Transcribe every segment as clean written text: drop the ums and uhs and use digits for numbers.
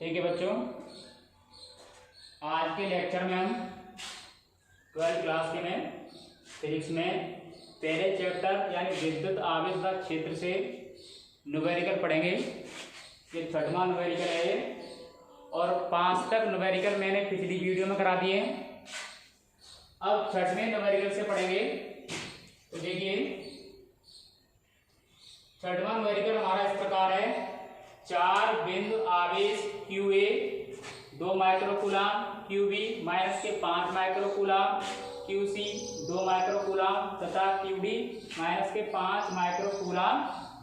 ठीक है बच्चों, आज के लेक्चर में हम 12th क्लास के में फिजिक्स में पहले चैप्टर यानी विद्युत आवेश व क्षेत्र से न्यूमेरिकल पढ़ेंगे। ये 6वां न्यूमेरिकल है ये, और 5 तक न्यूमेरिकल मैंने पिछली वीडियो में करा दिए। अब 6वें न्यूमेरिकल से पढ़ेंगे। तो देखिए 6वां न्यूमेरिकल हमारा इस प्रकार है। 4 बिंदु आवेश QA 2 माइक्रोकूलम, QB माइनस के 5 माइक्रोकूलम, QC 2 माइक्रोकूलम तथा QD माइनस के 5 माइक्रोकूलम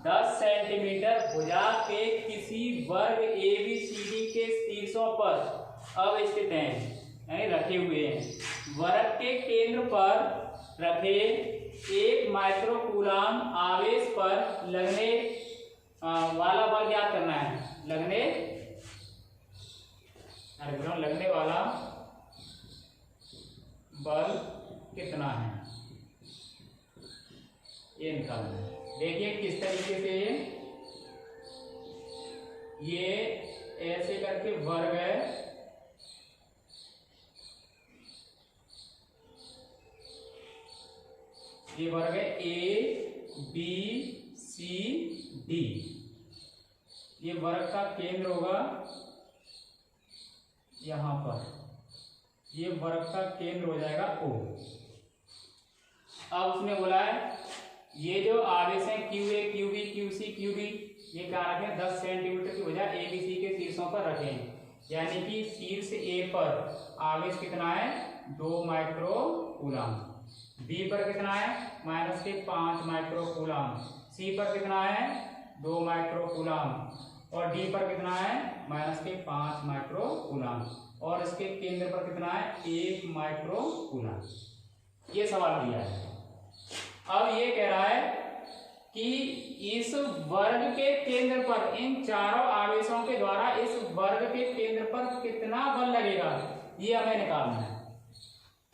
10 सेंटीमीटर भुजा के किसी वर्ग ABCD के शीर्षों पर अवस्थित हैं, यानी रखे हुए हैं। वर्ग के केंद्र पर रखे 1 माइक्रोकूलम आवेश पर लगने वाला बल ज्ञात करना है। लगने वाला बल कितना है ये निकालना है। देखिए किस तरीके से ये ऐसे करके वर्ग है, ये वर्ग है ABCD। ये वर्ग का केंद्र होगा यहां पर, ये वर्ग का केंद्र हो जाएगा O। अब उसने बोला है ये जो आवेश है QA, QB, QC, QD ये क्या रखें 10 सेंटीमीटर की भुजा ABC के शीर्षों पर रखें, यानी कि शीर्ष A पर आवेश कितना है 2 माइक्रोकूलम, B पर कितना है माइनस के 5 माइक्रोकूलम, C पर कितना है 2 माइक्रोकूलम और D पर कितना है माइनस के 5 माइक्रोकूलम, और इसके केंद्र पर कितना है 1 माइक्रोकूलम। ये सवाल दिया है। अब ये कह रहा है कि इस वर्ग के केंद्र पर इन चारों आवेशों के द्वारा इस वर्ग के केंद्र पर कितना बल लगेगा, ये हमें निकालना है।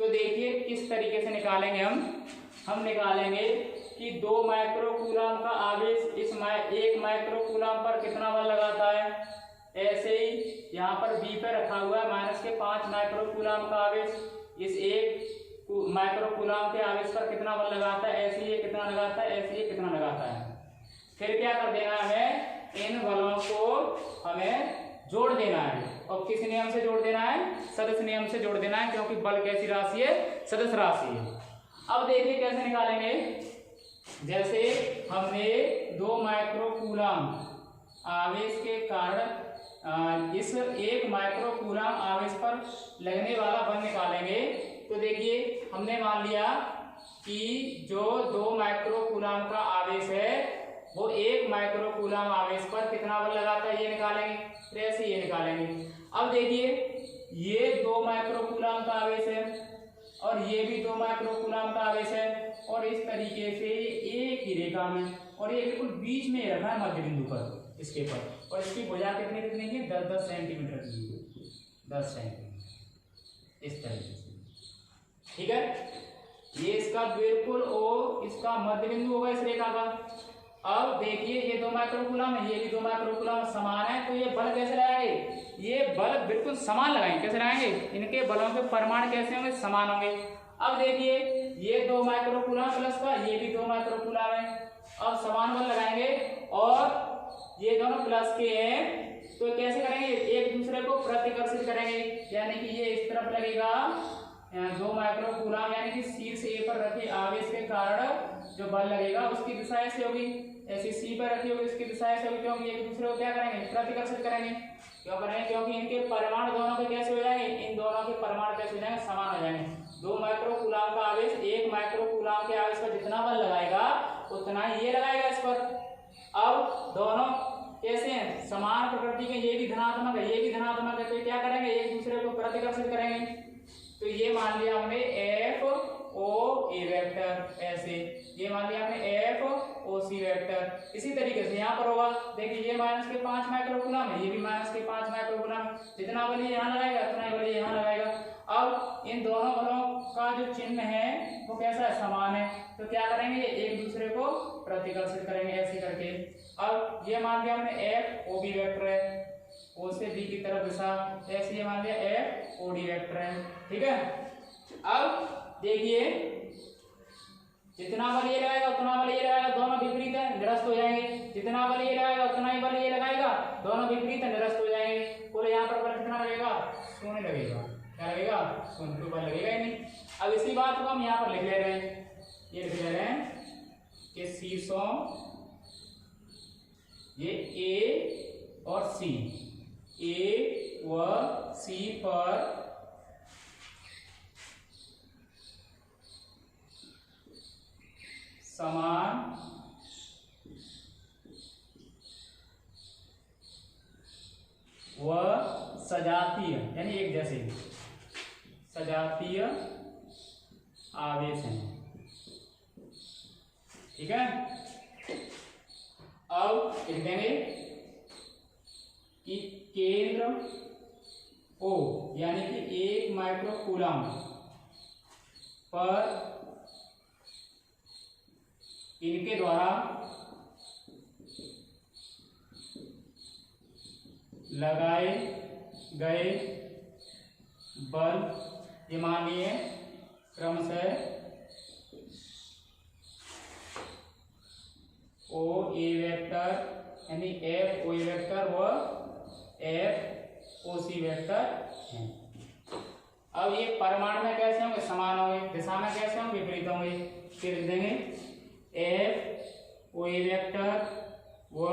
तो देखिए किस तरीके से निकालेंगे हम निकालेंगे कि 2 माइक्रोकूलम का आवेश इस 1 माइक्रोकूलम पर कितना बल लगाता है। ऐसे ही यहाँ पर B पे रखा हुआ है माइनस के 5 माइक्रोकूलम का आवेश, इस 1 माइक्रोकूलम के आवेश पर कितना बल लगाता है, ऐसे ये कितना लगाता है, ऐसे ये कितना लगाता है। फिर क्या कर देना है, इन बलों को हमें जोड़ देना है। और किस नियम से जोड़ देना है, सदिश नियम से जोड़ देना है, क्योंकि बल कैसी राशि है, सदिश राशि है। अब देखिए कैसे निकालेंगे। जैसे हमने 2 माइक्रोकूलम आवेश के कारण इस 1 माइक्रोकूलम आवेश पर लगने वाला बल निकालेंगे। तो देखिए हमने मान लिया कि जो 2 माइक्रोकूलम का आवेश है वो 1 माइक्रोकूलम आवेश पर कितना बल लगाता है, ये निकालेंगे। फिर ऐसे ये निकालेंगे। अब देखिए ये 2 माइक्रोकूलम का आवेश है और ये भी 2 माइक्रोकूलम का आवेश है, और इस तरीके से एक ही रेखा में, और ये बिल्कुल बीच में रखा है मध्य बिंदु पर इसके पर, और इसकी भुजा कितनी की 10-10 सेंटीमीटर की, 10 सेंटीमीटर इस तरीके से। ठीक है, ये इसका बिल्कुल O इसका मध्य बिंदु होगा इस रेखा का। अब देखिए ये 2 माइक्रोकूलम है, ये भी 2 माइक्रोकूलम समान है, तो ये बल कैसे लगाएंगे, ये बल बिल्कुल समान लगाएंगे। कैसे लगाएंगे, इनके बलों के परिमाण कैसे होंगे, समान होंगे। अब देखिए ये 2 माइक्रोकूलम प्लस का ये भी 2 माइक्रोकूलम है, अब समान बल लगाएंगे, और ये दोनों प्लस के हैं तो कैसे करेंगे, एक दूसरे को प्रतिकर्षित करेंगे, यानी कि ये इस तरफ लगेगा 2 माइक्रोकूलम, यानी कि शीर्ष A पर रखे आवेश के कारण जो बल लगेगा उसकी दिशा ऐसे होगी, ऐसे C पर रखी होगी उसकी दिशा ऐसे होगी, क्योंकि एक दूसरे को क्या करेंगे, प्रतिकर्षित करेंगे। क्यों करेंगे, क्योंकि इनके परिमाण दोनों के कैसे हो जाएंगे, इन दोनों के परिमाण कैसे हो जाएंगे, समान हो जाएंगे। 2 माइक्रोकूलम का आवेश 1 माइक्रोकूलम के आवेश पर जितना बल लगाएगा उतना ये लगाएगा इस पर। अब दोनों कैसे हैं, समान प्रकृति के, ये भी धनात्मक है ये भी धनात्मक है, तो क्या करेंगे, एक दूसरे को प्रतिकर्षित करेंगे। तो ये मान लिया हमने FOA वेक्टर, ऐसे ये मान लिया हमने FOC वेक्टर। इसी तरीके से यहाँ पर होगा, देखिए ये माइनस के 5 माइक्रोकूलम है, ये भी माइनस के 5 माइक्रोकूलम, जितना बल यहाँ लगाएगा उतना ही बल यहाँ लगाएगा। अब इन दोनों बलों का जो चिन्ह है वो कैसा है, समान है, तो क्या करेंगे, एक दूसरे को प्रतिकर्षित करेंगे ऐसे करके। अब ये मान लिया हमने FOB वेक्टर है, ओ से बी की तरफ दिशा, ऐसे ये मान लिया एफ ओ डी वेक्टर है। ठीक है, अब देखिए जितना बल ये लगाएगा उतना बल ये लगाएगा, दोनों विपरीत है, निरस्त हो जाएंगे। जितना बल ये लगाएगा उतना ही बल ये लगाएगा, दोनों विपरीत है, निरस्त हो जाएंगे। कुल यहाँ पर बल कितना लगेगा? शून्य लगेगा। क्या लगेगा? शून्य, कोई बल लगेगा ही नहीं। अब इसी बात को हम यहाँ पर लिख ले रहे हैं, ये लिख ले रहे हैं कि शीर्षों ये ए और सी, ए व सी पर समान व सजातीय यानी एक जैसे सजातीय आवेश हैं। ठीक है, अब लिख देंगे कि केंद्र O यानी कि 1 माइक्रो कूलम पर इनके द्वारा लगाए गए बल ये मान लिए क्रमशः ओ ए वेक्टर यानी एफ ओ ए वेक्टर व एफ ओ सी वेक्टर हैं। अब ये परिमाण में कैसे होंगे? समान होंगे। दिशा में कैसे होंगे? विपरीत होंगे। फिर लिख देंगे एफ ओ ए वेक्टर व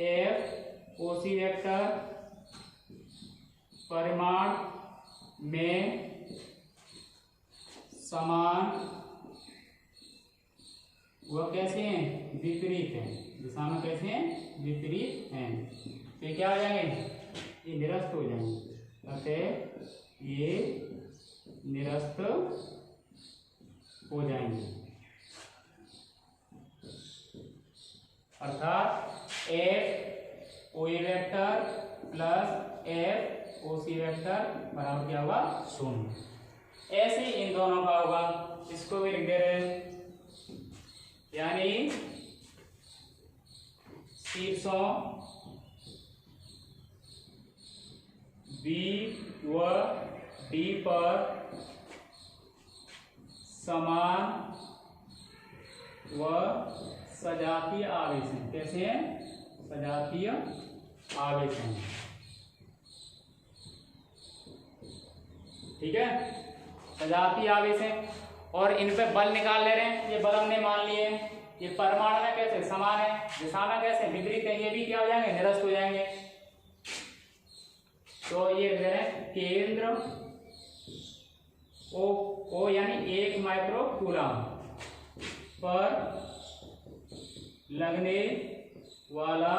एफ ओ सी वेक्टर परिमाण में समान वह कैसे हैं? विपरीत हैं। दिशा में कैसे हैं? विपरीत हैं। तो क्या हो जाएंगे? ये निरस्त हो जाएंगे। अतः ये निरस्त हो जाएंगे। अर्थात F O A vector plus F O C vector बराबर क्या होगा? शून्य। ऐसे इन दोनों का होगा। इसको भी लिख दे रहे हैं, यानी शीर्षों बी व डी पर समान व सजातीय आवेश हैं। कैसे हैं? सजातीय आवेश हैं। ठीक है, सजातीय आवेश हैं और इन पे बल निकाल ले रहे हैं। ये बल हमने मान लिए। ये परिमाण में कैसे? समान है, दिशा में कैसे? विपरीत है। ये भी क्या हो जाएंगे? निरस्त हो जाएंगे। तो ये लिख रहे हैं केंद्र ओ यानी 1 माइक्रो कूलम पर लगने वाला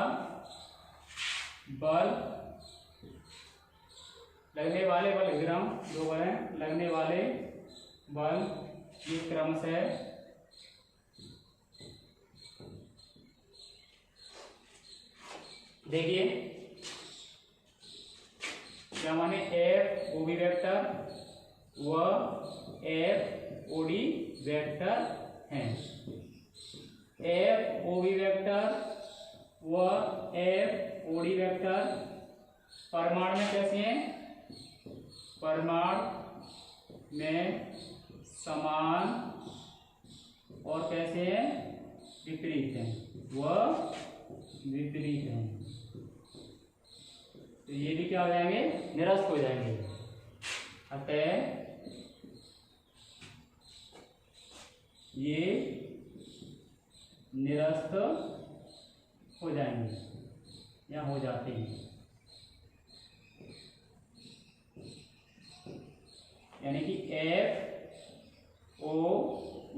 बल, लगने वाले बल ग्राम जो बल है, लगने वाले बल ये क्रमशः देखिए क्या माने एफ ओ बी वेक्टर व एफ ओ डी वेक्टर हैं। एफ ओ बी वेक्टर व एफ ओ डी वेक्टर परिमाण में कैसे हैं? परिमाण में समान और कैसे हैं? विपरीत हैं। वह विपरीत हैं। तो ये भी क्या हो जाएंगे? निरस्त हो जाएंगे। अतः ये निरस्त हो जाएंगे या हो जाते हैं। यानी कि F O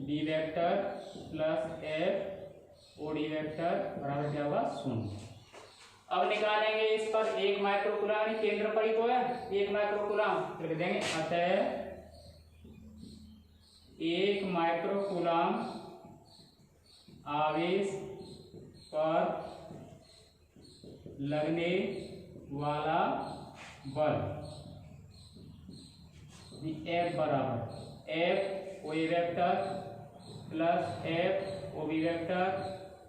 D vector plus F O D vector बराबर क्या होगा? शून्य। अब निकालेंगे इस पर 1 माइक्रो कूलम केंद्र पर ही तो है 1 माइक्रो कूलम लिख देंगे। अतः 1 माइक्रो कूलम आवेश पर लगने वाला बल F बराबर F O A vector plus F O B vector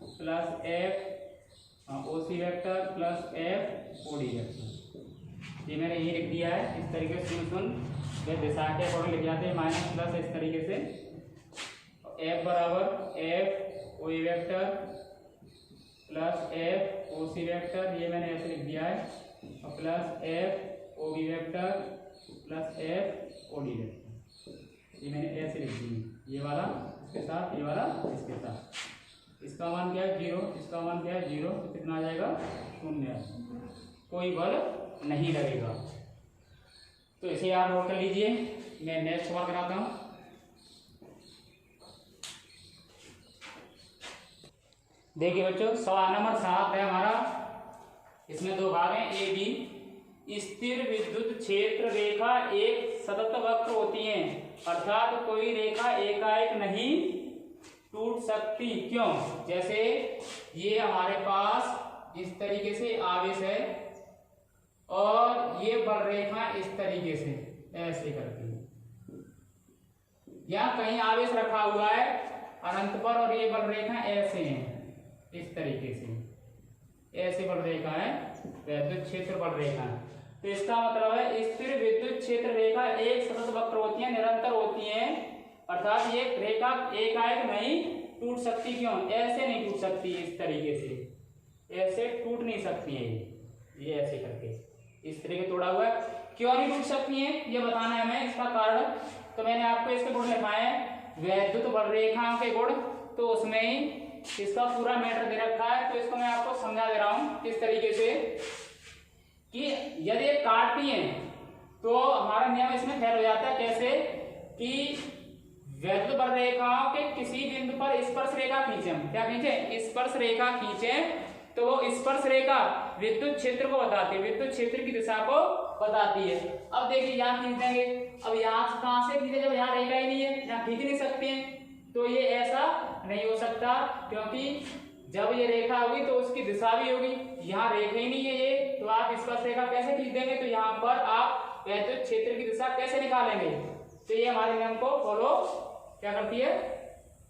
plus F OC vector plus FOD vector. ये मैंने यही लिख दिया है। इस तरीके से शून्य दिशा के अकॉर्डिंग लिख जाते हैं, माइनस प्लस इस तरीके से। F बराबर FOA vector plus FOC vector, ये मैंने ऐसे लिख दिया है, और plus FOB vector plus FOD vector, ये मैंने ऐसे लिख दी। ये वाला इसके साथ, ये वाला इसके साथ। इसका मान क्या है 0, इसका मान क्या है 0, तो कितना आ जाएगा 0, कोई बल नहीं लगेगा। तो इसे आप नोट कर लीजिए। मैं नेक्स्ट सवाल कराता हूँ। देखिए बच्चों, सवाल नंबर 7 है हमारा। इसमें दो भाग हैं, ए बी। स्थिर विद्युत क्षेत्र रेखा एक सतत वक्र होती है, अर्थात कोई रेखा एकाएक नहीं टूट सकती। क्यों? जैसे ये हमारे पास इस तरीके से आवेश है और ये बल रेखा इस तरीके से ऐसे करती है। यहाँ कहीं आवेश रखा हुआ है अनंत पर और ये बल रेखा ऐसे है, इस तरीके से ऐसे बल रेखा है, विद्युत क्षेत्र बल रेखा है। तो इसका मतलब है स्थिर विद्युत क्षेत्र रेखा एक सतत वक्र होती है, निरंतर होती है, अर्थात ये रेखा एकाएक नहीं टूट सकती। क्यों? ऐसे नहीं टूट सकती, इस तरीके से ऐसे टूट नहीं सकती है। ये ऐसे करके इस तरीके तोड़ा हुआ है। क्यों नहीं टूट सकती है ये बताना है हमें, इसका कारण। तो मैंने आपको इसके गुण लिखाए हैं, विद्युत बल रेखाओं के गुण। तो उसमें ही इसका पूरा मैटर दे रखा है, तो इसको मैं आपको समझा दे रहा हूं किस तरीके से कि यदि ये काटती है तो हमारा नियम इसमें फेल हो जाता है। कैसे कि विद्युत बल रेखाओं के किसी बिंदु पर स्पर्श रेखा खींचे, क्या खींचे? स्पर्श रेखा खींचे, तो वो स्पर्श रेखा विद्युत क्षेत्र को बताती है, विद्युत क्षेत्र की दिशा को बताती है। अब देखिए यहाँ खींच देंगे, अब यहाँ कहां से खींचे, जब यहाँ रेखा ही नहीं है, यहाँ खींच नहीं सकते हैं, तो ये ऐसा नहीं हो सकता, क्योंकि जब ये रेखा होगी तो उसकी दिशा भी होगी। यहाँ रेखा ही नहीं है ये, तो आप स्पर्श रेखा कैसे खींच देंगे? तो यहाँ पर आप विद्युत क्षेत्र की दिशा कैसे निकालेंगे? तो ये हमारे नियम को फॉलो क्या करती है?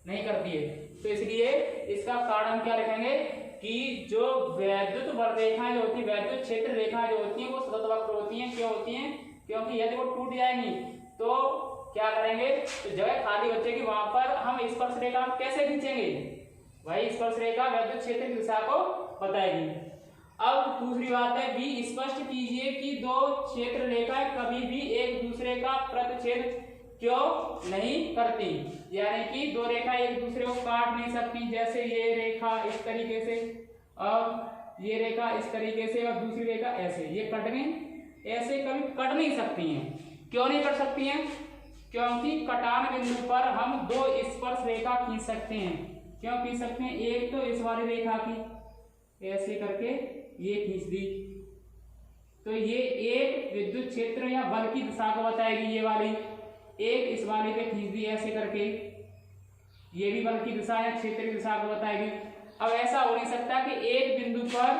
नहीं करती है। तो इसलिए इसका कारण हम क्या लिखेंगे कि जो विद्युत बल रेखाएं जो होती है, विद्युत क्षेत्र रेखाएं जो होती हैं, वो सतत वक्र होती हैं। क्यों होती हैं? क्योंकि यदि वो टूट जाएंगी तो क्या करेंगे? तो जगह खाली बचेगी, वहां पर हम स्पर्श रेखा कैसे खींचेंगे? वही स्पर्श रेखा विद्युत क्षेत्र की दिशा को बताएगी। अब दूसरी बात है, भी स्पष्ट कीजिए कि दो क्षेत्र रेखाएं कभी भी एक दूसरे का प्रतिच्छेद क्यों नहीं करती। यानी कि दो रेखा एक दूसरे को काट नहीं सकती। जैसे ये रेखा इस तरीके से और ये रेखा इस तरीके से और दूसरी रेखा ऐसे, ये कट गई, ऐसे कभी कट नहीं सकती हैं। क्यों नहीं कट सकती हैं? क्योंकि कटान बिंदु पर हम दो स्पर्श रेखा खींच सकते हैं। क्यों खींच सकते हैं? एक तो इस वाली रेखा की ऐसे करके ये खींच दी, तो ये एक विद्युत क्षेत्र या बल की दिशा को बताएगी। ये वाली एक इस वाली पे खींच दी ऐसे करके, ये भी बल की दिशा या क्षेत्र की दिशा को बताएगी। अब ऐसा हो नहीं सकता कि एक बिंदु पर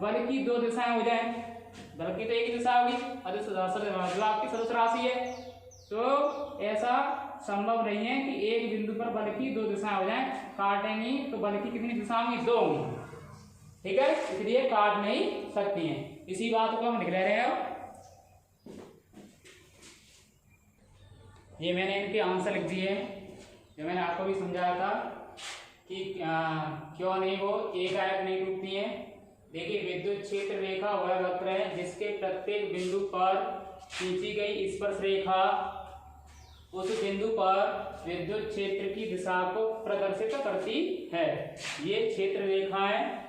बल की दो दिशाएं हो जाएं। बल की तो एक दिशा होगी, जो आपकी सदस्य राशि है, तो ऐसा संभव नहीं है कि एक बिंदु पर बल की दो दिशाएं हो जाएं। काटेंगी तो बल की कितनी दिशा होंगी? दो होंगी, ठीक है, इसलिए काट नहीं सकती हैं। इसी बात को हम लिख ले रहे हैं। ये मैंने इनके आंसर लिख दिए, जो मैंने आपको भी समझाया था कि क्यों नहीं वो एकाएक नहीं टूटती है। देखिए, विद्युत क्षेत्र रेखा वह वक्र है जिसके प्रत्येक बिंदु पर खींची गई स्पर्श रेखा उस बिंदु पर विद्युत क्षेत्र की दिशा को प्रदर्शित करती है। ये क्षेत्र रेखाएं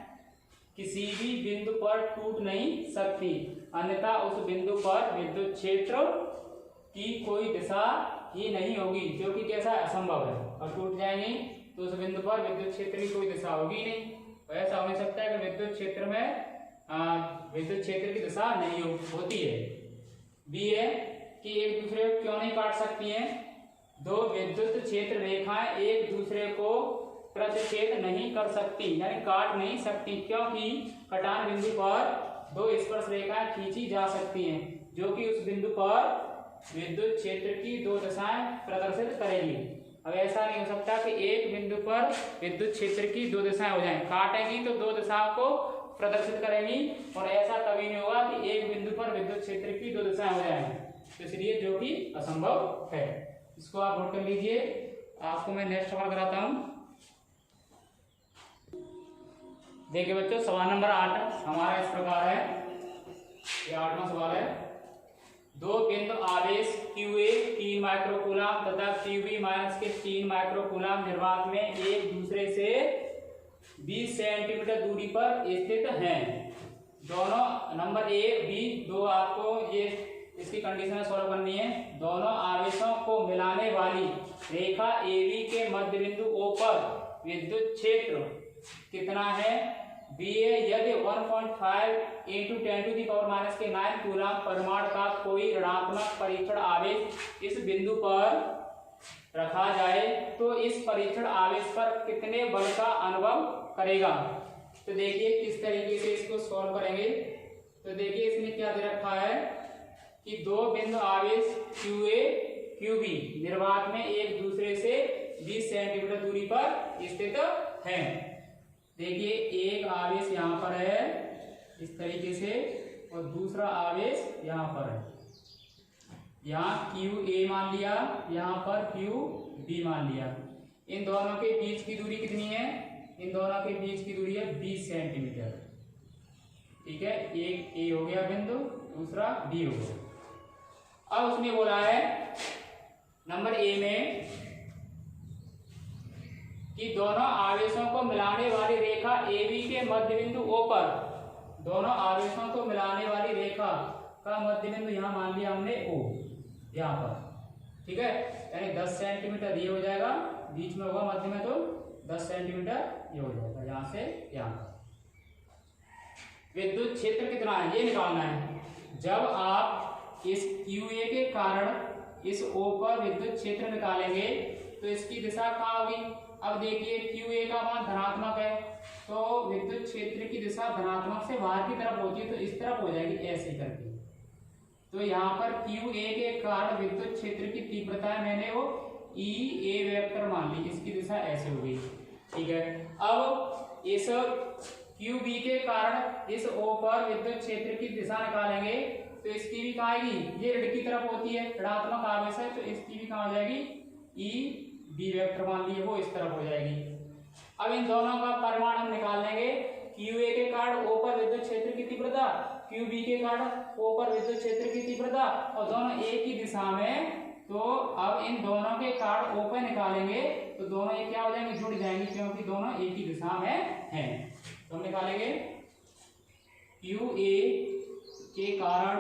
किसी भी बिंदु पर टूट नहीं सकती, अन्यथा उस बिंदु पर विद्युत क्षेत्र की कोई दिशा ही नहीं होगी, जो कि कैसा असंभव है। और टूट जाएंगी तो उस बिंदु पर विद्युत क्षेत्र की कोई दिशा होगी नहीं। तो ऐसा हो नहीं सकता है कि विद्युत क्षेत्र में विद्युत क्षेत्र की दिशा नहीं होती है। बी है कि एक दूसरे को क्यों नहीं काट सकती हैं? दो विद्युत क्षेत्र रेखाएं एक दूसरे को प्रतिच्छेद नहीं कर सकती, यानी काट नहीं सकती, क्योंकि कटान बिंदु पर दो स्पर्श रेखाएं खींची जा सकती हैं, जो कि उस बिंदु पर विद्युत क्षेत्र की दो दिशाएं प्रदर्शित करेगी। अब ऐसा नहीं हो सकता कि एक बिंदु पर विद्युत क्षेत्र की दो दिशाएं हो जाएं। काटेंगी तो दो दिशाओं को प्रदर्शित करेंगी और ऐसा कभी नहीं होगा कि एक बिंदु पर विद्युत क्षेत्र की दो दिशाएं हो जाएंगी, तो इसलिए जो कि असंभव है। इसको आप नोट कर लीजिए। आपको मैं नेक्स्ट सवाल कराता हूं। देखिए बच्चों, सवाल नंबर 8 हमारा इस प्रकार है। ये 8वां सवाल है। दो बिंदु आवेश QA 3 माइक्रोकूलम तथा QB माइनस के 3 माइक्रोकूलम निर्वात में एक दूसरे से 20 सेंटीमीटर दूरी पर स्थित हैं। दोनों नंबर A B दो आपको ये इसकी कंडीशन सॉल्व करनी है। दोनों आवेशों को मिलाने वाली रेखा AB के मध्य बिंदु O पर विद्युत क्षेत्र कितना है? B है यदि 1.5 × 10⁻⁻⁹ कूलम परिमाण का कोई ऋणात्मक परीक्षण आवेश इस बिंदु पर रखा जाए तो इस परीक्षण आवेश पर कितने बल का अनुभव करेगा। तो देखिए किस तरीके से इसको सॉल्व करेंगे। तो देखिए इसमें क्या दे रखा है कि दो बिंदु आवेश QA QB निर्वात में एक दूसरे से 20 सेंटीमीटर दूरी पर स्थित हैं। देखिए एक आवेश यहाँ पर है इस तरीके से और दूसरा आवेश यहाँ पर है। यहाँ QA मान लिया, यहाँ पर QB मान लिया। इन दोनों के बीच की दूरी कितनी है? इन दोनों के बीच की दूरी है 20 सेंटीमीटर। ठीक है, एक A हो गया बिंदु, दूसरा B हो गया। अब उसने बोला है नंबर A में कि दोनों आवेशों को मिलाने वाली रेखा AB के मध्य बिंदु O पर, दोनों आवेशों को मिलाने वाली रेखा का मध्य बिंदु यहाँ मान लिया हमने O, यहाँ पर। ठीक है, यानी 10 सेंटीमीटर ये हो जाएगा, बीच में होगा मध्य में तो 10 सेंटीमीटर ये हो जाएगा यहाँ से यहाँ पर। विद्युत क्षेत्र कितना है ये निकालना है। जब आप इस QA के कारण इस O पर विद्युत क्षेत्र निकालेंगे तो इसकी दिशा कहाँ होगी? अब देखिए QA का मान धनात्मक है तो विद्युत क्षेत्र की दिशा धनात्मक से बाहर की तरफ होती है, तो इस तरफ हो जाएगी ऐसे करके। तो यहाँ पर QA के कारण विद्युत क्षेत्र की तीव्रता मैंने वो EA वेक्टर मान ली, इसकी दिशा ऐसे हो गई। ठीक है, अब इस QB के कारण इस O पर विद्युत क्षेत्र की दिशा निकालेंगे तो इसकी भी कहाँ आएगी? ये ऋण की तरफ होती है, ऋणात्मक आवेश है, तो इसकी भी कहाँ हो जाएगी? EB वेक्टर मान लिए वो इस तरफ हो जाएगी। अब इन दोनों का परिमाण हम निकाल लेंगे। QA के कारण O पर विद्युत क्षेत्र की तीव्रता, QB के कारण O पर विद्युत क्षेत्र की तीव्रता और दोनों एक ही दिशा में। तो अब इन दोनों के कारण O पर निकालेंगे तो दोनों ये क्या हो जाएंगे? जुड़ जाएंगे, क्योंकि दोनों एक ही दिशा में हैं। तो हम निकालेंगे QA के कारण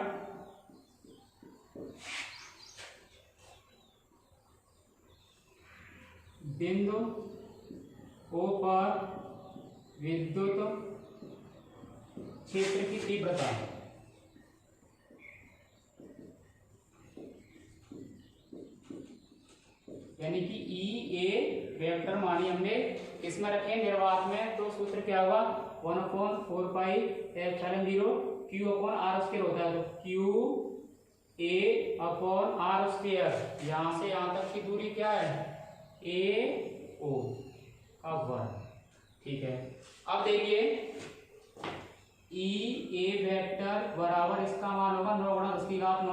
बिंदु O पर विद्युत क्षेत्र की तीव्रता, यानी कि EA वेक्टर मानी हमने इसमें रखे निर्वात में, तो सूत्र क्या होगा? 1/4πε0 Q/r² होता है। तो QA/r², यहाँ से यहाँ तक की दूरी क्या है? AO का वर्ग। ठीक है, अब देखिए EA वेक्टर बराबर इसका मान होगा 9 × 10⁹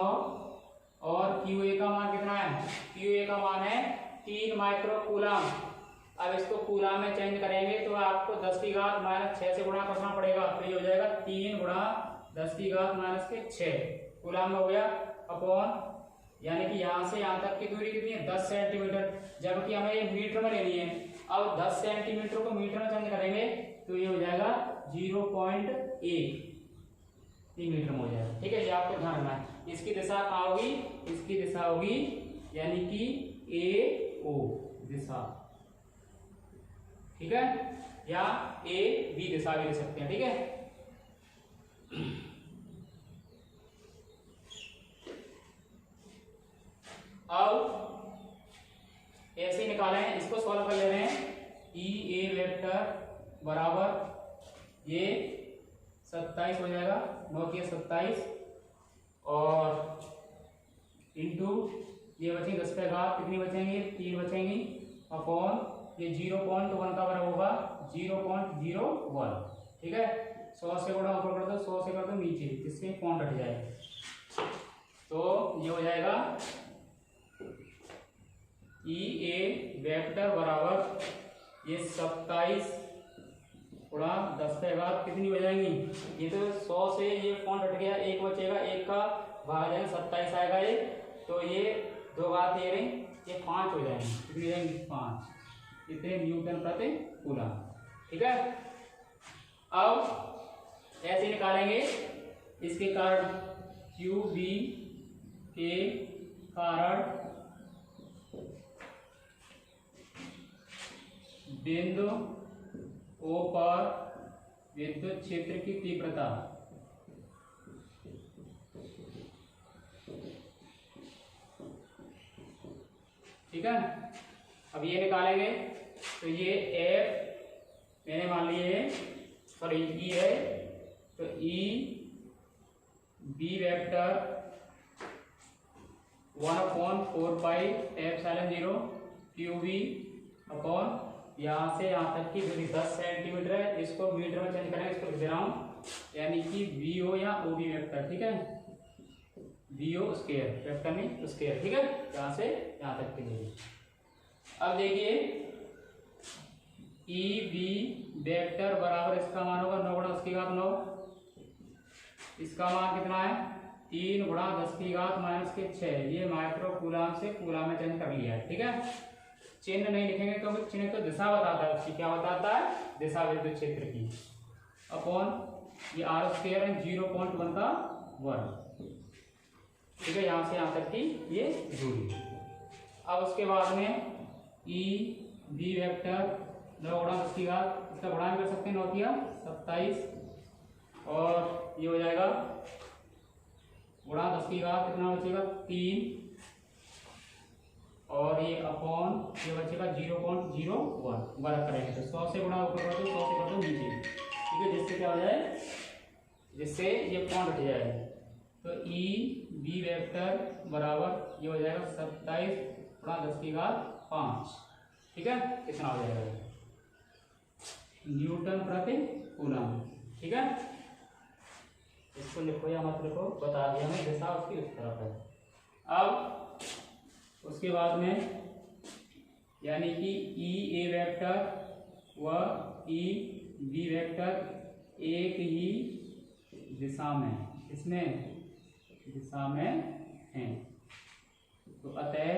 और QA का मान कितना है? QA का मान है 3 माइक्रोकूलम। अब इसको कूलम में चेंज करेंगे तो आपको 10⁻⁻6 से गुणा करना पड़ेगा, तो ये हो जाएगा 3 × 10⁻6 कूलम में हो गया अपॉन, यानी कि यहाँ से यहाँ तक की दूरी कितनी है? 10 सेंटीमीटर, जबकि हमें ये मीटर में लेनी है। अब 10 सेंटीमीटर को मीटर में चेंज करेंगे तो ये हो जाएगा 0.1 मीटर में हो जाएगा। ठीक है, ये आपको ध्यान रखना है। इसकी दिशा कहाँ होगी? इसकी दिशा होगी यानी कि AO दिशा। ठीक है, या AB दिशा भी ले सकते हैं। ठीक है, अब ऐसे निकाले हैं, इसको सॉल्व कर ले रहे हैं। EA वेक्टर बराबर ये 27 हो जाएगा, 9 के 27 और इंटू ये बचेंगे 10 पे घात कितनी बचेंगी? 3 बचेंगी अपॉन ये 0.1 का बराबर होगा 0.01। ठीक है, 100 से गुणा ऊपर कर दो, 100 से कर दो नीचे, जिससे पॉइंट हट जाए। तो ये हो जाएगा ई ए वेक्टर बराबर ये 27 गुणा 10 पे घात कितनी हो जाएंगी, ये तो 100 से ये पॉइंट हट गया, एक बचेगा, एक का भाग जाएगा 27 आएगा ये, तो ये 2 घात ये रही, ये 5 हो जाएंगे, कितनी जाएंगी 5, इतने न्यूटन प्रति कूलम। ठीक है, अब ऐसे निकालेंगे इसके कारण क्यू बी के कारण बिंदु ओ पर विद्युत क्षेत्र की तीव्रता, ठीक है। अब ये निकालेंगे तो ये एफ मैंने मान लिए, सॉरी ई है, तो E B vector 1/4 pi epsilon 0 Q B upon यहाँ से यहाँ तक की दूरी 10 सेंटीमीटर है, इसको मीटर में चेंज करेंगे, इसको लिख दे रहा हूँ, यानी कि वी ओ या ओ बी वेक्टर, ठीक है, वी ओ स्क्वायर वेक्टर नहीं स्क्वायर, ठीक है, यहाँ से यहाँ तक की दूरी। अब देखिए ई बी वेक्टर बराबर इसका मान होगा 9 गुणा 10 की घात 9, इसका मान कितना है 3 गुणा 10 की घात -6, ये माइक्रो कूलम से कूलम में चेंज कर लिया है। ठीक है, चिन्ह नहीं लिखेंगे क्योंकि चिन्ह तो दिशा बताता है, उसकी क्या बताता है, दिशा विद्युत क्षेत्र की, अपॉन ये आर स्क्वायर है 0.1 ठीक है, यहाँ से यहाँ तक की ये दूरी। अब उसके बाद में ई बी वेक्टर 9 गुणा 10 की घात, इसका गुणा भी कर सकते हैं, 9 किया 27, और ये हो जाएगा गुणा 10 की घात कितना बचेगा 3, और ये अपॉन ये बचेगा 0.01 वर्ग करेंगे, तो 100 से गुणा ऊपर कर दो, 100 से कर दो नीचे, ठीक है, जिससे क्या हो जाए, जिससे ये पॉइंट हट जाए, तो ई बी वेक्टर बराबर ये हो जाएगा 27 गुणा 10 की घात 5, ठीक है, कितना हो जाएगा न्यूटन प्रति कूलम। ठीक है, इसको लिखो या मत लिखो, बता दिया हमें, दिशा उसकी उस तरफ है। अब उसके बाद में यानी कि ई ए वेक्टर व ई बी वेक्टर एक ही दिशा में, इसमें दिशा में हैं, तो अतः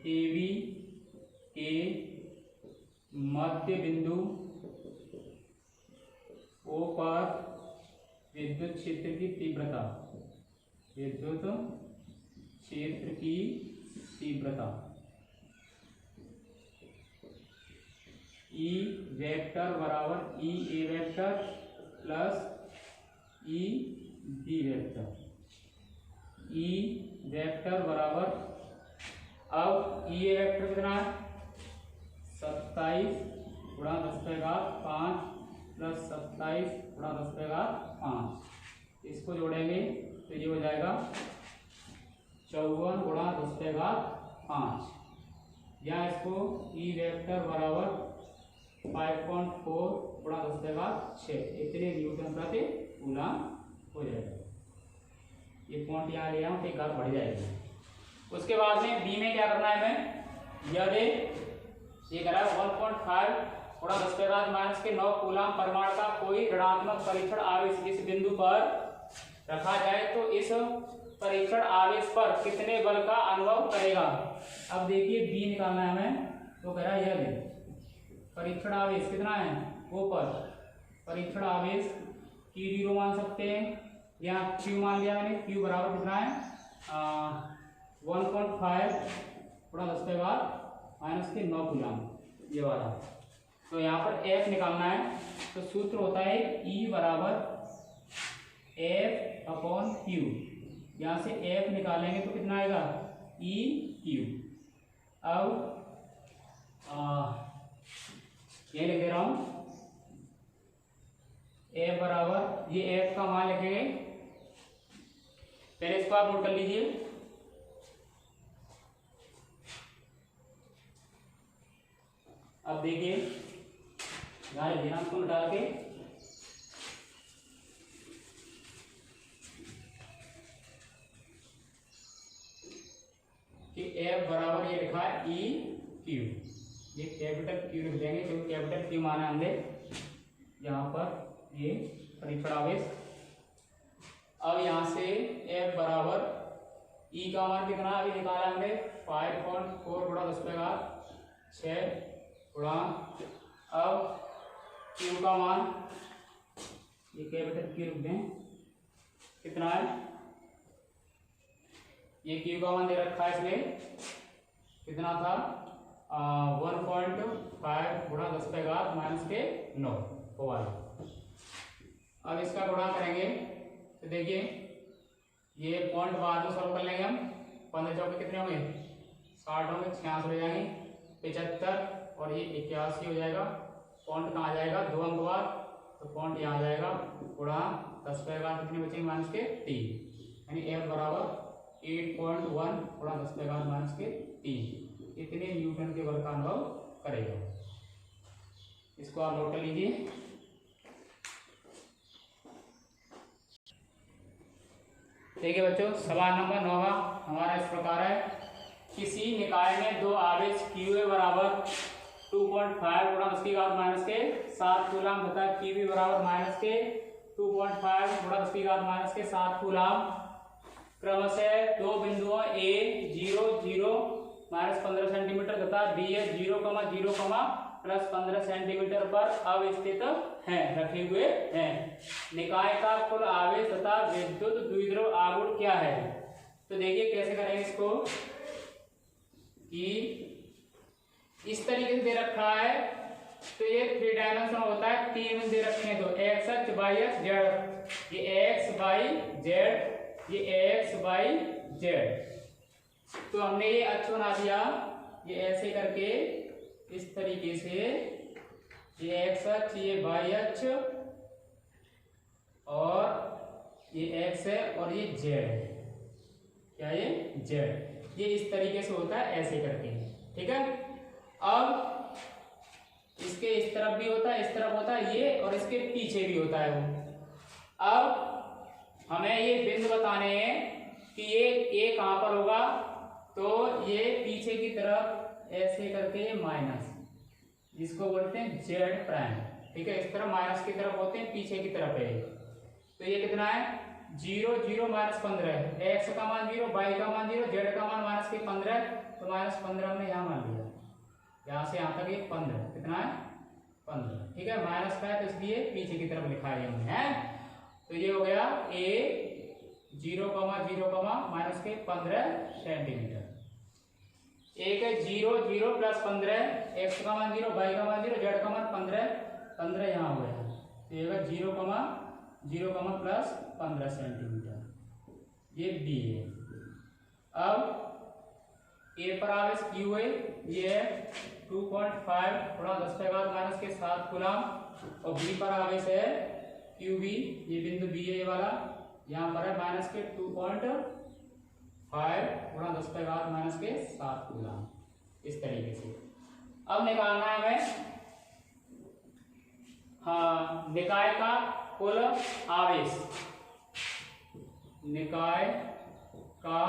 ए बी के मध्य बिंदु ओ पर विद्युत क्षेत्र की तीव्रता, विद्युत क्षेत्र की तीव्रता ई वेक्टर बराबर E A vector plus E B vector, E vector बराबर, अब ई ए वेक्टर कितना है 27 गुणा 10 पे घात 5 प्लस 27 गुणा 10 पे घात 5, इसको जोड़ेंगे तो ये हो जाएगा 54 गुणा 10 पे घात 5, या इसको ई वेक्टर बराबर 5.4 गुणा 10 पे घात 6, इतने न्यूटन प्रति कूलम हो जाएगा। ये पॉइंट यहाँ ले आऊँ तो एक घात बढ़ जाएगी। उसके बाद में बी में क्या करना है हमें, यदि ये करा 1.5 गुणा 10 पे घात -9 कूलम परमाणु का कोई ऋणात्मक परीक्षण आवेश इस बिंदु पर रखा जाए तो इस परीक्षण आवेश पर कितने बल का अनुभव करेगा। अब देखिए बी निकालना है हमें, तो कह रहा है यदि परीक्षण आवेश कितना है वो पर, परीक्षण आवेश Q0 मान सकते हैं या Q मान लिया मैंने, Q बराबर कितना है 1.5 गुणा 10 पे घात -9 कूलम, ये वाला। तो यहाँ पर F निकालना है, तो सूत्र होता है E बराबर F अपॉन Q, यहाँ से F निकालेंगे तो कितना आएगा E Q। अब ये लिख दे रहा हूँ, F बराबर, ये F का मान लिखेंगे, पहले इसको आप नोट कर लीजिए, अब देखिए यहाँ ऋणात्मक डाल के कि F बराबर ये लिखा है ई क्यू, ये कैपिटल क्यू लिख देंगे क्योंकि कैपिटल क्यू माना हमने यहाँ पर ये परीक्षण आवेश। अब यहाँ से F बराबर ई का मान कितना अभी निकाला हमने 5.4 गुणा 10⁻6 गुणा, अब Q का मान ये कैपिटल Q लिख दें कितना है, ये Q का मान दे रखा है इसमें कितना था 1.5 गुणा 10⁻⁻9 होगा। अब इसका गुणा करेंगे तो देखिए ये पॉइंट बाद में सॉल्व कर लेंगे हम। 15 चौके कितने होंगे 60 होंगे, 66 हो जाएंगे, 75 और ये 81 हो जाएगा। पॉइंट कहाँ जाएगा 2 अंक बाद, तो पॉइंट यहाँ जाएगा गुणा 10⁻कितने बचेंगे माइनस के 3, यानी F बराबर 8.1 गुणा 10⁻3 इतने न्यूटन के बल का अनुभव करेगा। इसको आप नोट कर लीजिए। देखिए बच्चों सवाल नंबर 9 हमारा इस प्रकार है, किसी निकाय में दो आवेश QA बराबर 2.5 गुणा 10⁻⁻7 कूलम तथा QB बराबर -2.5 गुणा 10⁻⁻7 कूलम क्रमशः दो बिंदुओं A 0 0 -15 सेंटीमीटर तथा B 0, 0, +15 सेंटीमीटर पर अवस्थित हैं रखे हुए हैं। निकाय का कुल आवेश तथा विद्युत द्विध्रुव आघूर्ण क्या है। तो देखिए कैसे करेंगे इसको कि इस तरीके से दे रखा है, तो ये 3 डायमेंशन होता है, 3 में दे रखे हैं तो x h y h z, ये x y z, ये x y z। तो हमने ये अक्ष बना दिया, ये ऐसे करके इस तरीके से ये x अक्ष, ये y अक्ष और ये x है और ये z है, क्या ये z, ये इस तरीके से होता है ऐसे करके, ठीक है। अब इसके इस तरफ भी होता है, इस तरफ होता है ये, और इसके पीछे भी होता है वो। अब हमें ये बिंदु बताने हैं कि ये A कहाँ पर होगा, तो ये पीछे की तरफ ऐसे करके ये माइनस, जिसको बोलते हैं जेड प्राइम, ठीक है। इस तरफ माइनस की तरफ होते हैं, पीछे की तरफ है। तो ये कितना है 0 0 -15, x का मान 0, y का मान 0, z का मान -15, तो -15 हमने यहाँ मान लिया, यहाँ से यहाँ तक ये 15 कितना है 15, ठीक है। माइनस का है तो इसलिए पीछे की तरफ लिखा है हमने, है। तो ये हो गया A 0, 0, -15 सेंटीमीटर। एक है 0 0 +15, x का मान 0, y का मान 0, z का मान 15 यहाँ हो गया, तो ये 0, 0, +15 सेंटीमीटर, ये B है। अब A पर आवेश Q है, ये है 2.5 गुणा 10⁻⁻7 कूलम, और B पर आवेश है QB, ये बिंदु B है ये वाला, यहाँ पर है -2.5 गुणा 10⁻⁻7 कूलम, इस तरीके से। अब निकालना है हमें हाँ निकाय का कुल आवेश, निकाय का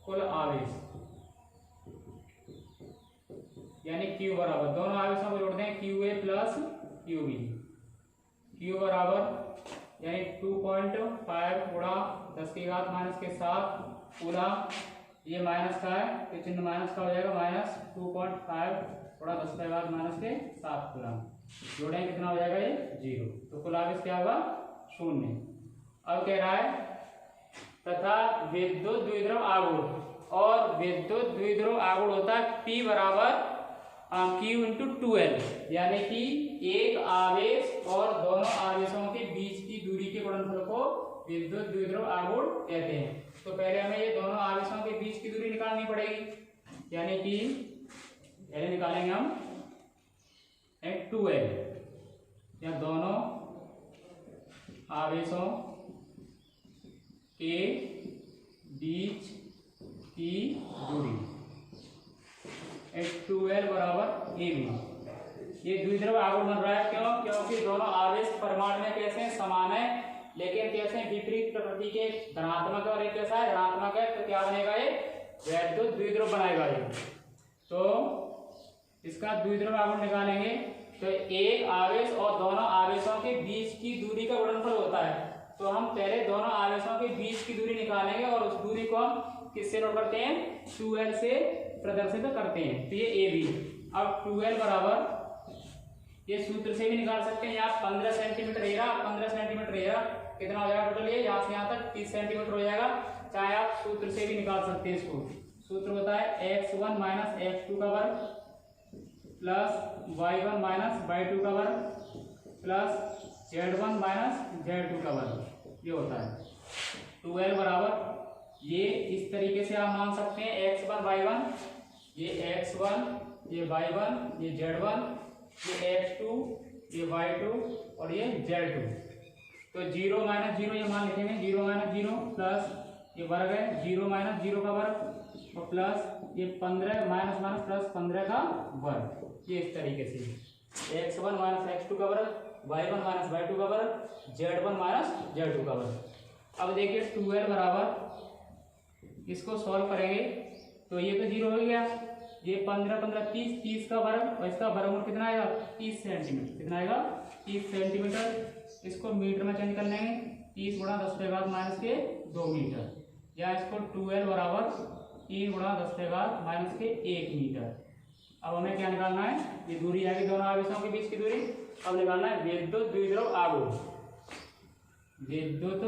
कुल आवेश यानी Q बराबर, दोनों आवेशों को जोड़ दें QA प्लस QB, Q बराबर यानी 2.5 गुणा 10⁻⁻7 कूलम, ये माइनस का है तो चिन्ह माइनस का हो जाएगा, -2.5 गुणा 10⁻⁻7 कूलम, जोड़ें कितना हो जाएगा ये 0, तो कुल आवेश क्या होगा 0। अब कह रहा है तथा विद्युत द्विध्रुव आघूर्ण, और विद्युत द्विध्रुव आघूर्ण होता है P बराबर Q × 2L, यानी कि एक आवेश और दोनों आवेशों के बीच की दूरी के गुणनफल को विद्युत द्विध्रुव आघूर्ण कहते हैं। तो पहले हमें ये दोनों आवेशों के बीच की दूरी निकालनी पड़ेगी, यानी कि पहले निकालेंगे हम 2L, या दोनों आवेशों के बीच की दूरी 2L बराबर AB, ये द्विध्रुव आघूर्ण बन रहा है। क्यों? क्योंकि दोनों आवेश परिमाण में कैसे हैं? समान है, लेकिन कैसे हैं? विपरीत प्रकृति के, धनात्मक और एक कैसा है? ऋणात्मक है। तो क्या बनेगा? ये वैद्युत द्विध्रुव बनाएगा ये। तो इसका द्विध्रुव आघूर्ण निकालेंगे तो एक आवेश और दोनों आवेशों के बीच की दूरी का गुणनफल होता है। तो हम पहले दोनों आवेशों के बीच की दूरी निकालेंगे और उस दूरी को हम किससे नोट करते हैं? 2l से प्रदर्शित करते हैं। तो ये ए बी। अब 2l बराबर, ये सूत्र से भी निकाल सकते हैं। यहाँ 15 सेंटीमीटर रहेगा, 15 सेंटीमीटर रहेगा, कितना हो जाएगा टोटल? ये यहाँ से यहाँ तक 30 सेंटीमीटर हो जाएगा। चाहे आप सूत्र से भी निकाल सकते हैं इसको। सूत्र होता है x1 माइनस x2 का वर्ग प्लस y1 माइनस y2 का वर्ग प्लस z1 माइनस z2 का वर्ग। ये होता है 2l बराबर, ये इस तरीके से आप मान सकते हैं x1 y1, ये x1, ये y1, ये z1, ये x2, ये y2 और ये z2। तो 0 माइनस 0 ये मान लिखेंगे, 0 माइनस 0 प्लस ये वर्ग है, 0 माइनस 0 का वर्ग और प्लस ये 15 माइनस माइनस प्लस 15 का वर्ग। ये इस तरीके से x1 माइनस x2 का वर्ग, y1 माइनस y2 का वर्ग, z1 माइनस z2 का वर्ग। अब देखिए 2l बराबर, इसको सॉल्व करेंगे तो ये तो 0 हो गया, ये 15 15 30, 30 का वर्ग और इसका वर्गमूल कितना आएगा? 30 सेंटीमीटर। कितना आएगा? 30 सेंटीमीटर। इसको मीटर में चेंज कर लेंगे, 30 गुणा 10 के घात माइनस के 2 मीटर, या इसको 2l बराबर 3 गुणा 10 के घात माइनस के 1 मीटर। अब हमें क्या निकालना है? ये दूरी आएगी दोनों आवेशों के बीच की दूरी। अब निकालना है विद्युत द्विध्रुव आघूर्ण। विद्युत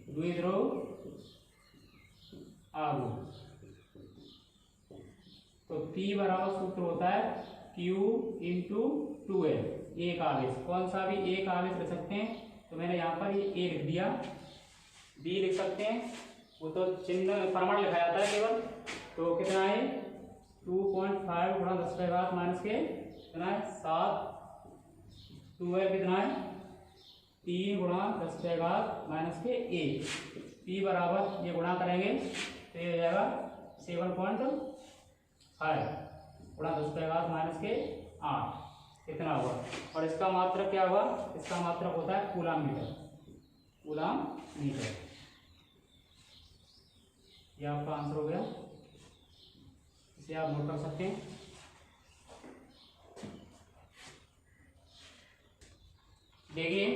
द्विध्रुव आघूर्ण, तो P बराबर सूत्र होता है Q इंटू 2l। एक आवेश, कौन सा भी एक आवेश लिख सकते हैं। तो मैंने यहाँ पर ये A लिख दिया, B लिख सकते हैं, वो तो चिन्ह प्रमाण लिखा जाता है केवल। तो कितना है? 2.5 गुणा 10 के घात माइनस के कितना है? 7। 2l कितना है? 3 गुणा 10 के घात माइनस के 1। P बराबर, ये गुणा करेंगे तो ये हो जाएगा 7.5 गुणा 10 के घात माइनस के 8। इतना हुआ। और इसका मात्रक क्या हुआ? इसका मात्रक होता है कूलाम मीटर। कूलाम मीटर, ये आपका आंसर हो गया। इसे आप नोट कर सकते हैं। देखिए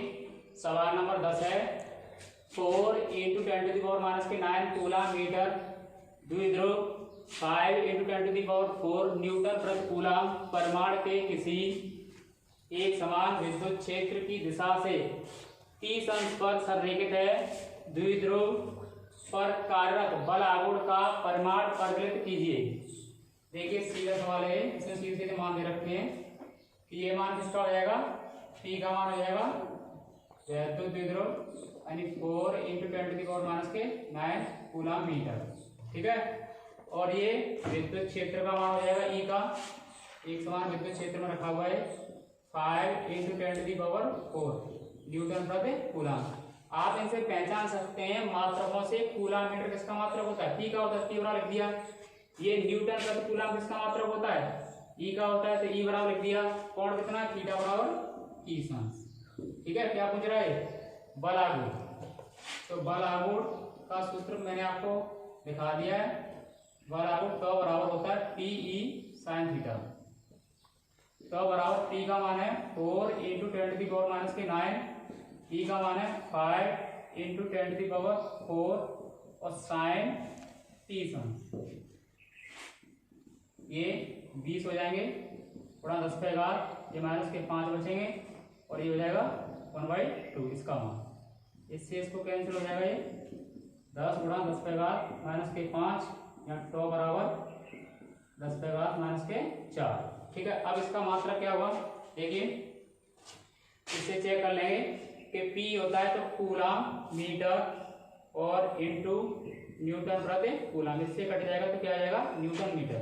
सवाल नंबर 10 है, 4 इंटू 10⁻⁹ कूलाम मीटर द्विध्रुव 5 इंटू 10⁴ न्यूटन प्रति कूलाम परिमाण के किसी एक समान विद्युत क्षेत्र की दिशा से 30 अंश पर संरेखित है। द्विध्रुव पर कार्यरत बल आघूर्ण का परिमाण परिकलित कीजिए। देखिए सीधा सवाल है, इसमें सीधे सीधे मान दे रखे हैं कि ये मान किसका हो जाएगा? P का मान हो जाएगा वैद्युत द्विध्रुव यानी 4 इंटू 10⁻⁹ कूलाम मीटर। ठीक है, और ये विद्युत क्षेत्र का मान हो जाएगा E का, एक समान विद्युत क्षेत्र में रखा हुआ है 5 इंटू 10⁴ न्यूटन प्रति कूलाम। आप इनसे पहचान सकते हैं मात्रकों से। कूलाम मीटर किसका मात्रक होता है? P का होता है, P बराबर लिख दिया। ये न्यूटन प्रति कूलाम किसका मात्रक होता है? E का होता है, तो E बराबर लिख दिया। कोण कितना? थीटा बराबर 30 अंश। ठीक है, क्या पूछ रहा है? बल आघूर्ण। तो बल आघूर्ण का सूत्र मैंने आपको दिखा दिया है। बल आघूर्ण तो बराबर होता है PE sin थीटा। तो बराबर P का मान है 4 इंटू 10⁻⁹, E का मान है 5 इंटू 10⁴ और साइन 30 अंश। ये 20 हो जाएंगे गुणा 10 के घात, ये माइनस के 5 बचेंगे और ये हो जाएगा 1/2 इसका मान। इससे इसको कैंसिल हो जाएगा, ये 10 गुणा 10 के घात माइनस के 5 या टो बराबर 10 के घात माइनस के 4। ठीक है, अब इसका मात्रा क्या हुआ? देखिए इससे चेक कर लेंगे कि P होता है तो कूलाम मीटर और इंटू न्यूटन प्रति कूलाम। इससे कट जाएगा तो क्या आ जाएगा? Newton metre.